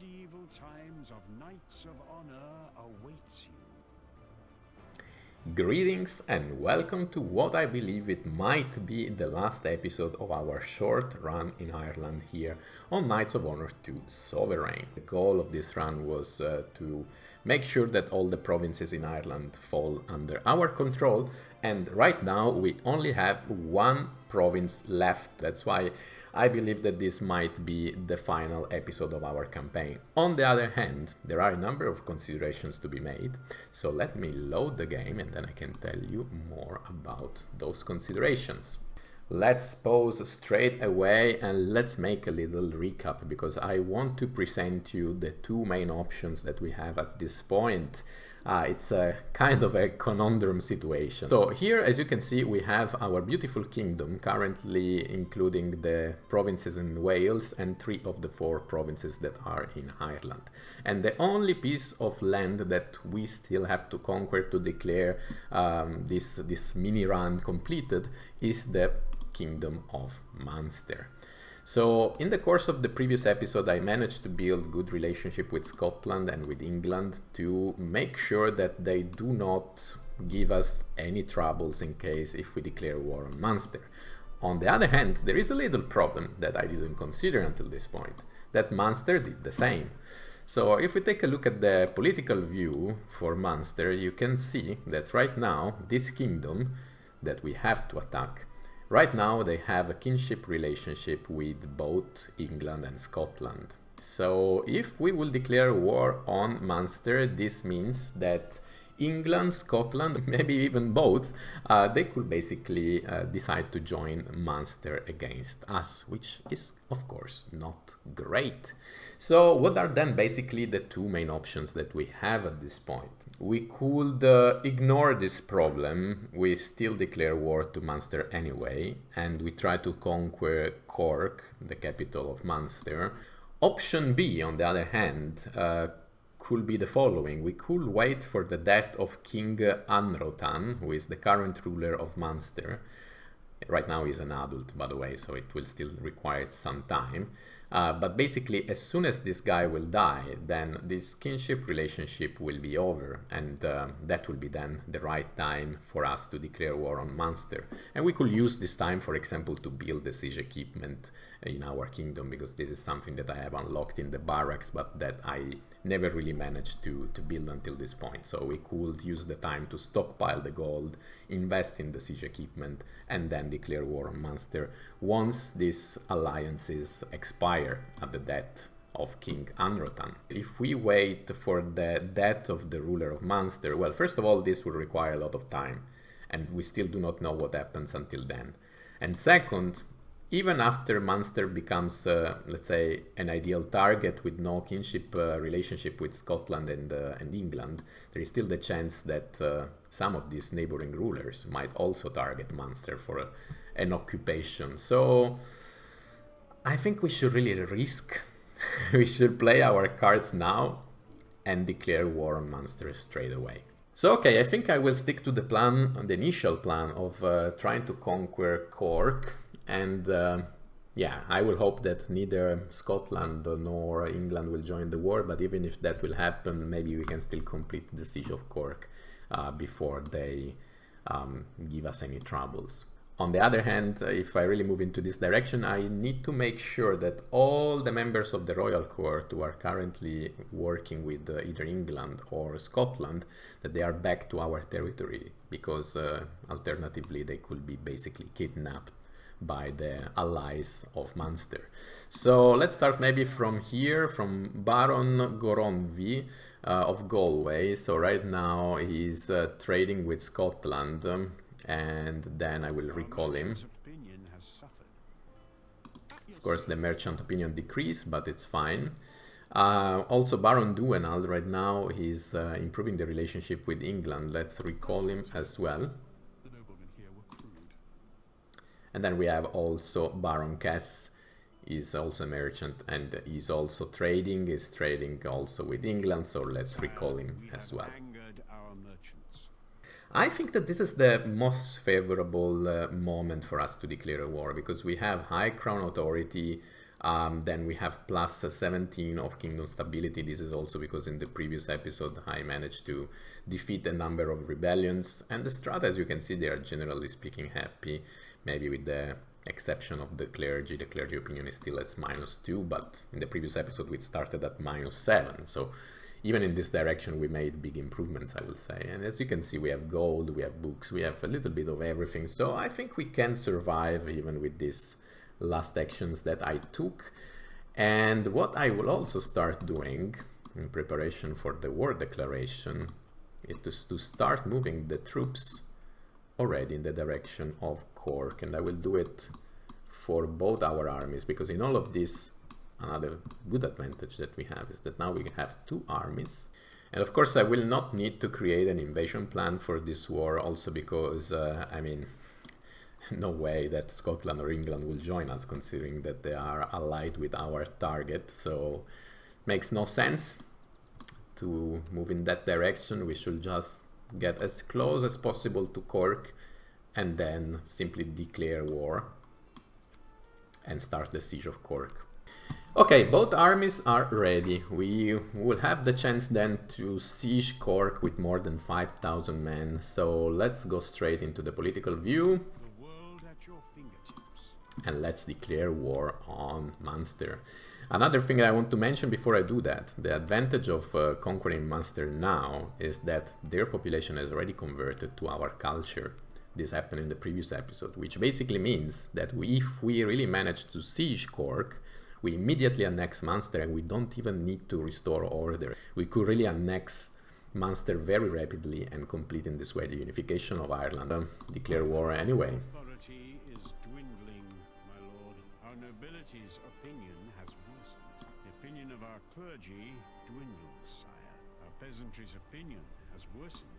medieval times of knights of honor awaits you. Greetings and welcome to what I believe it might be the last episode of our short run in Ireland here on Knights of Honor 2 Sovereign. The goal of this run was to make sure that all the provinces in Ireland fall under our control, and right now we only have one province left. That's why I believe that this might be the final episode of our campaign. On the other hand, there are a number of considerations to be made, so let me load the game and then I can tell you more about those considerations. Let's pause straight away and let's make a little recap, because I want to present you the two main options that we have at this point. It's a kind of a conundrum situation. So here, as you can see, we have our beautiful kingdom, currently including the provinces in Wales and 3 of the 4 provinces that are in Ireland. And the only piece of land that we still have to conquer to declare this mini run completed is the Kingdom of Munster. So in the course of the previous episode, I managed to build good relationship with Scotland and with England to make sure that they do not give us any troubles in case if we declare war on Munster. On the other hand, there is a little problem that I didn't consider until this point, that Munster did the same. So if we take a look at the political view for Munster, you can see that right now this kingdom that we have to attack, right now they have a kinship relationship with both England and Scotland. So if we will declare war on Munster, this means that England, Scotland, maybe even both, they could basically decide to join Munster against us, which is of course not great. So what are then basically the two main options that we have at this point? We could ignore this problem, we still declare war to Munster anyway, and we try to conquer Cork, the capital of Munster. Option B, on the other hand, could be the following. We could wait for the death of King Anrotan, who is the current ruler of Munster. Right now he's an adult, by the way, so it will still require some time. But basically, as soon as this guy will die, then this kinship relationship will be over, and that will be then the right time for us to declare war on Munster. And we could use this time, for example, to build the siege equipment in our kingdom, because this is something that I have unlocked in the barracks, but that I never really managed to build until this point. So we could use the time to stockpile the gold, invest in the siege equipment, and then declare war on Munster once these alliances expire at the death of King Anrotan. If we wait for the death of the ruler of Munster, well, first of all, this will require a lot of time, and we still do not know what happens until then. And second, even after Munster becomes, let's say, an ideal target with no kinship relationship with Scotland and England, there is still the chance that some of these neighboring rulers might also target Munster for an occupation. So I think we should really risk. We should play our cards now and declare war on Munster straight away. So okay, I think I will stick to the plan, the initial plan of trying to conquer Cork. And yeah, I will hope that neither Scotland nor England will join the war, but even if that will happen, maybe we can still complete the siege of Cork before they give us any troubles. On the other hand, if I really move into this direction, I need to make sure that all the members of the royal court who are currently working with either England or Scotland, that they are back to our territory, because alternatively they could be basically kidnapped by the allies of Munster. So let's start maybe from here, from Baron Goronvi of Galway. So right now he's trading with Scotland, and then I will recall him. Of course, the merchant opinion decreased, but it's fine. Also, Baron Duenald right now he's improving the relationship with England. Let's recall him as well. And then we have also Baron Cass, is also a merchant, and he's also trading, is trading also with England, so let's recall him as well. I think that this is the most favorable moment for us to declare a war, because we have high crown authority, Then we have plus 17 of kingdom stability. This is also because in the previous episode I managed to defeat a number of rebellions. And the Strat, as you can see, they are generally speaking happy, maybe with the exception of the clergy. The clergy opinion is still at -2, but in the previous episode we started at -7. So even in this direction we made big improvements, I will say. And as you can see, we have gold, we have books, we have a little bit of everything. So I think we can survive even with these last actions that I took. And what I will also start doing in preparation for the war declaration is to start moving the troops already in the direction of Cork, and I will do it for both our armies, because in all of this, another good advantage that we have is that now we have 2 armies. And of course I will not need to create an invasion plan for this war, also because I mean, no way that Scotland or England will join us, considering that they are allied with our target, so makes no sense to move in that direction. We should just get as close as possible to Cork and then simply declare war and start the siege of Cork. Okay, both armies are ready. We will have the chance then to siege Cork with more than 5,000 men. So let's go straight into the political view. The world at your fingertips. And let's declare war on Munster. Another thing I want to mention before I do that, the advantage of conquering Munster now is that their population has already converted to our culture. This happened in the previous episode, which basically means that if we really manage to siege Cork, we immediately annex Munster and we don't even need to restore order. We could really annex Munster very rapidly and complete in this way the unification of Ireland. Declare war anyway. Authority is dwindling, my lord. Our nobility's opinion has worsened. The opinion of our clergy dwindles, sire. Our peasantry's opinion has worsened.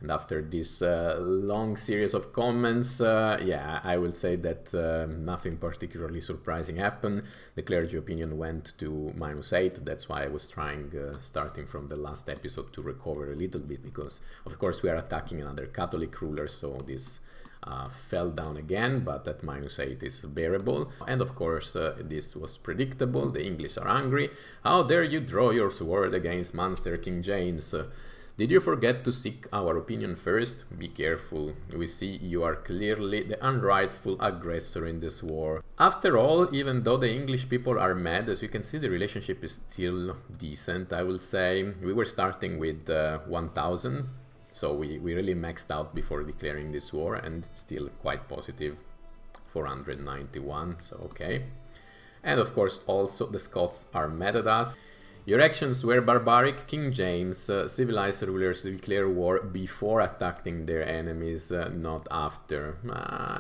And after this long series of comments, yeah, I will say that nothing particularly surprising happened. The clergy opinion went to -8. That's why I was trying, starting from the last episode, to recover a little bit, because of course we are attacking another Catholic ruler, so this fell down again, but at -8 is bearable. And of course this was predictable. The English are angry. How dare you draw your sword against Munster, King James? Did you forget to seek our opinion first? Be careful. We see you are clearly the unrightful aggressor in this war. After all, even though the English people are mad, as you can see, the relationship is still decent, I will say. We were starting with 1,000, so we really maxed out before declaring this war, and it's still quite positive. 491, so okay. And of course, also the Scots are mad at us. Your actions were barbaric. King James, civilized rulers declare war before attacking their enemies, not after.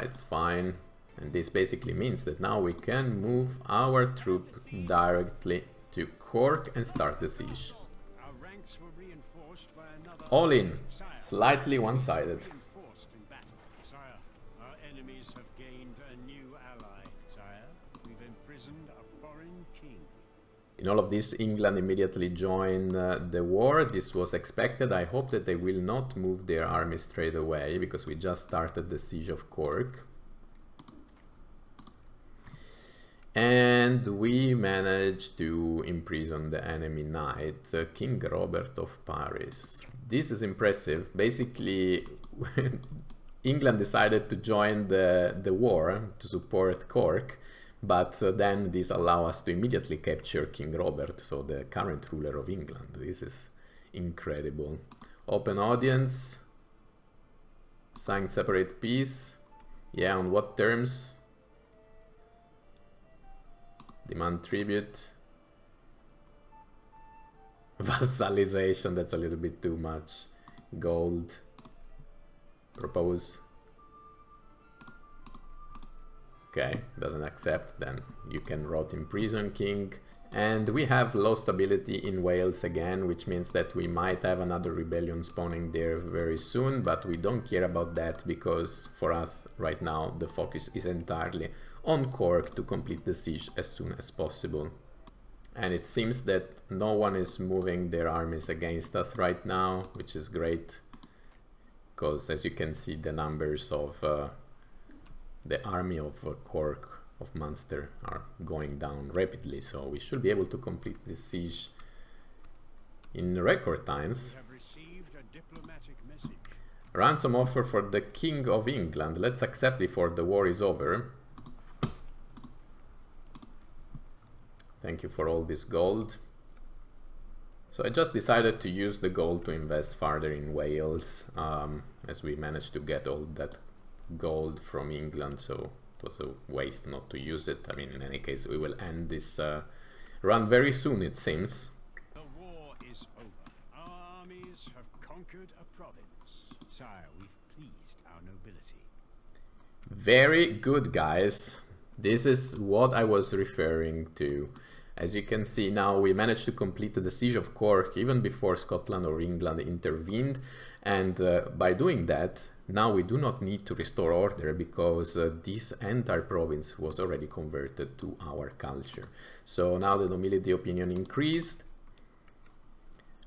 It's fine. And this basically means that now we can move our troop directly to Cork and start the siege. Our ranks were reinforced by another. All in, slightly one-sided. Reinforced in battle. Sire, our enemies have gained a new ally. Sire, we've imprisoned a foreign king. In all of this, England immediately joined the war. This was expected. I hope that they will not move their army straight away, because we just started the siege of Cork. And we managed to imprison the enemy knight, King Robert of Paris. This is impressive. Basically, England decided to join the war to support Cork. But then this allows us to immediately capture King Robert, so the current ruler of England. This is incredible. Open audience. Sign separate peace. Yeah, on what terms? Demand tribute. Vassalization, that's a little bit too much. Gold. Propose. Okay, doesn't accept, then you can rot in prison, king. And we have low stability in Wales again, which means that we might have another rebellion spawning there very soon, but we don't care about that, because for us right now the focus is entirely on Cork to complete the siege as soon as possible. And it seems that no one is moving their armies against us right now, which is great, because as you can see, the numbers of the army of Cork of Munster are going down rapidly, so we should be able to complete this siege in record times. We have received a diplomatic message. Ransom offer for the King of England. Let's accept before the war is over. Thank you for all this gold. So I just decided to use the gold to invest further in Wales, as we managed to get all that gold from England, so it was a waste not to use it. I mean, in any case, we will end this run very soon, it seems. The war is over. Our armies have conquered a province. Sire, we've pleased our nobility. Very good, guys. This is what I was referring to. As you can see now, we managed to complete the siege of Cork even before Scotland or England intervened. And by doing that, now we do not need to restore order, because this entire province was already converted to our culture. So now the nobility opinion increased.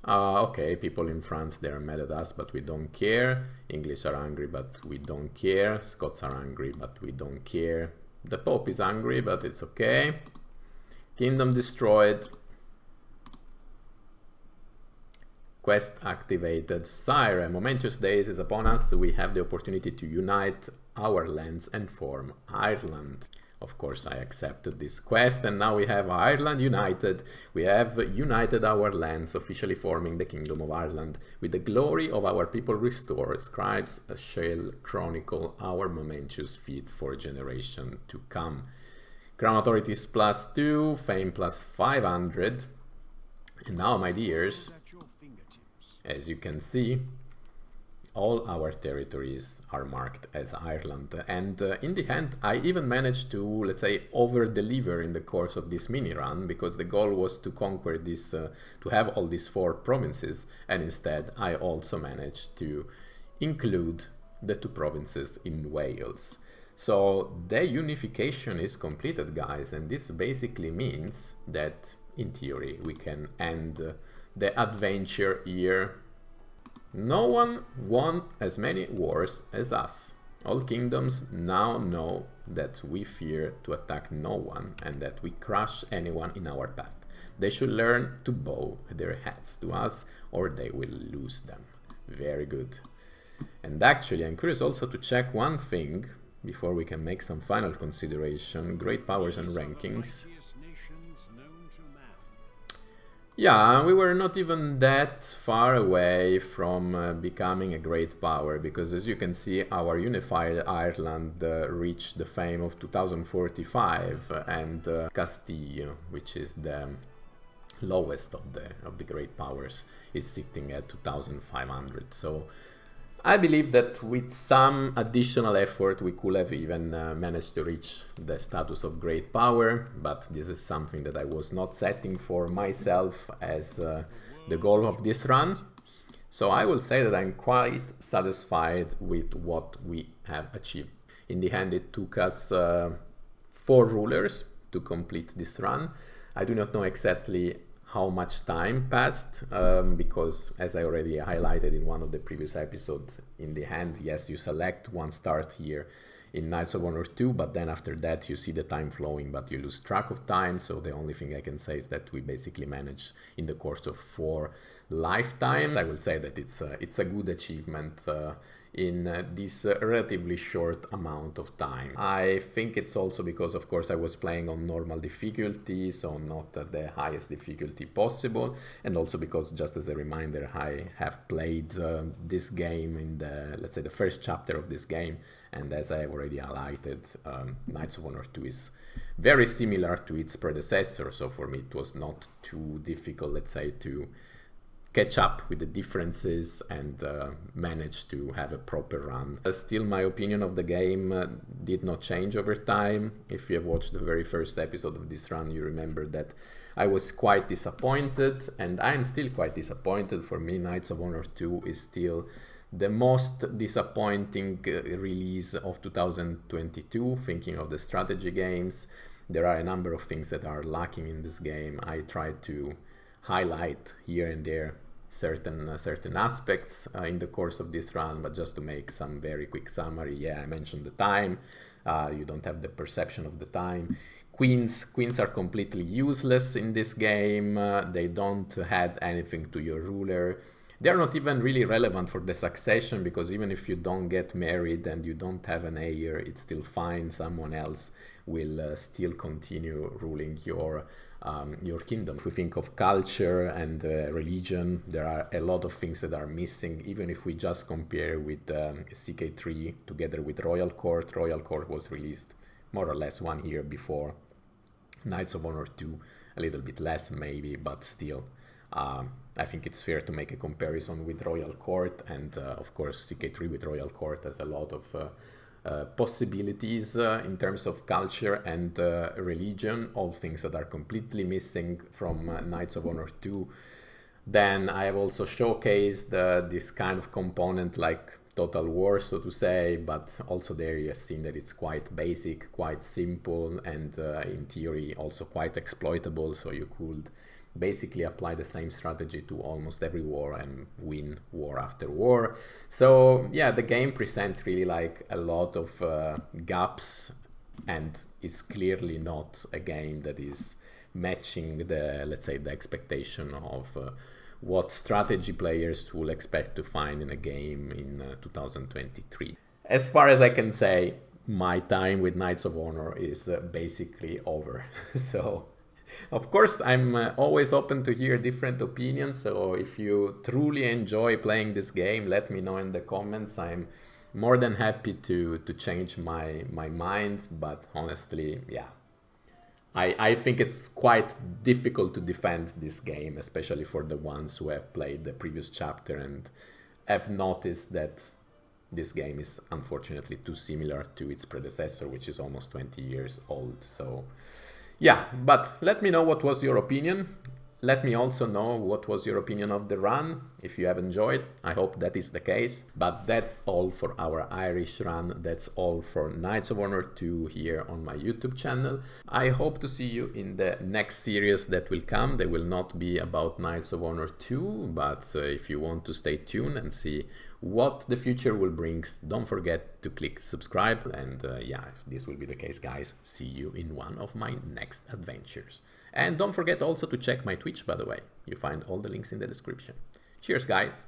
Okay, people in France, they're mad at us, but we don't care. English are angry, but we don't care. Scots are angry, but we don't care. The Pope is angry, but it's okay. Kingdom destroyed. Quest activated. Sire, momentous days is upon us. We have the opportunity to unite our lands and form Ireland. Of course, I accepted this quest, and now we have Ireland united. We have united our lands, officially forming the Kingdom of Ireland. With the glory of our people restored, scribes shall chronicle our momentous feat for generation to come. Crown authorities +2, fame +500. And now, my dears, At your fingertips. as you can see, all our territories are marked as Ireland. And in the end, I even managed to, let's say, over-deliver in the course of this mini-run, because the goal was to conquer this, to have all these 4 provinces, and instead I also managed to include the 2 provinces in Wales. So the unification is completed, guys, and this basically means that, in theory, we can end the adventure here. No one won as many wars as us. All kingdoms now know that we fear to attack no one and that we crush anyone in our path. They should learn to bow their heads to us, or they will lose them. Very good. And actually, I'm curious also to check one thing before we can make some final consideration. Great powers and rankings. Mightiest nations known to man. Yeah, we were not even that far away from becoming a great power, because as you can see, our unified Ireland reached the fame of 2045, and Castile, which is the lowest of the great powers, is sitting at 2500. So I believe that with some additional effort we could have even managed to reach the status of great power, but this is something that I was not setting for myself as the goal of this run. So I will say that I'm quite satisfied with what we have achieved. In the end, it took us 4 rulers to complete this run. I do not know exactly how much time passed, because as I already highlighted in one of the previous episodes, in the end, yes, you select one start here in Knights of Honor 2, but then after that you see the time flowing, but you lose track of time. So the only thing I can say is that we basically managed in the course of 4 lifetimes. I will say that it's a good achievement in this relatively short amount of time. I think it's also because, of course, I was playing on normal difficulty, so not at the highest difficulty possible, and also because, just as a reminder, I have played this game in the, let's say, the first chapter of this game, and as I have already highlighted, Knights of Honor 2 is very similar to its predecessor, so for me it was not too difficult, let's say, to catch up with the differences and manage to have a proper run. Still, my opinion of the game did not change over time. If you have watched the very first episode of this run, you remember that I was quite disappointed, and I'm still quite disappointed. For me, Knights of Honor 2 is still the most disappointing release of 2022, thinking of the strategy games. There are a number of things that are lacking in this game. I tried to highlight here and there certain aspects in the course of this run, but just to make some very quick summary, yeah, I mentioned the time. You don't have the perception of the time. Queens are completely useless in this game. They don't add anything to your ruler. They're not even really relevant for the succession, because even if you don't get married and you don't have an heir, it's still fine. Someone else will still continue ruling your kingdom. If we think of culture and religion, there are a lot of things that are missing. Even if we just compare with CK3 together with Royal Court. Royal Court was released more or less 1 year before Knights of Honor 2, a little bit less maybe, but still. I think it's fair to make a comparison with Royal Court, and of course CK3 with Royal Court has a lot of possibilities in terms of culture and religion, all things that are completely missing from Knights of Honor 2. Then I have also showcased this kind of component like Total War, so to say, but also there you have seen that it's quite basic, quite simple, and in theory also quite exploitable, so you could basically apply the same strategy to almost every war and win war after war. So yeah, the game presents really like a lot of gaps, and it's clearly not a game that is matching the, let's say, the expectation of what strategy players will expect to find in a game in 2023. As far as I can say, my time with Knights of Honor is basically over. So of course, I'm always open to hear different opinions, so if you truly enjoy playing this game, let me know in the comments. I'm more than happy to change my mind, but honestly, yeah, I think it's quite difficult to defend this game, especially for the ones who have played the previous chapter and have noticed that this game is unfortunately too similar to its predecessor, which is almost 20 years old. So yeah, but let me know what was your opinion. Let me also know what was your opinion of the run, if you have enjoyed. I hope that is the case. But that's all for our Irish run. That's all for Knights of Honor 2 here on my YouTube channel. I hope to see you in the next series that will come. They will not be about Knights of Honor 2, but if you want to stay tuned and see what the future will bring, don't forget to click subscribe. And yeah, if this will be the case, guys, see you in one of my next adventures. And don't forget also to check my Twitch, by the way. You find all the links in the description. Cheers, guys!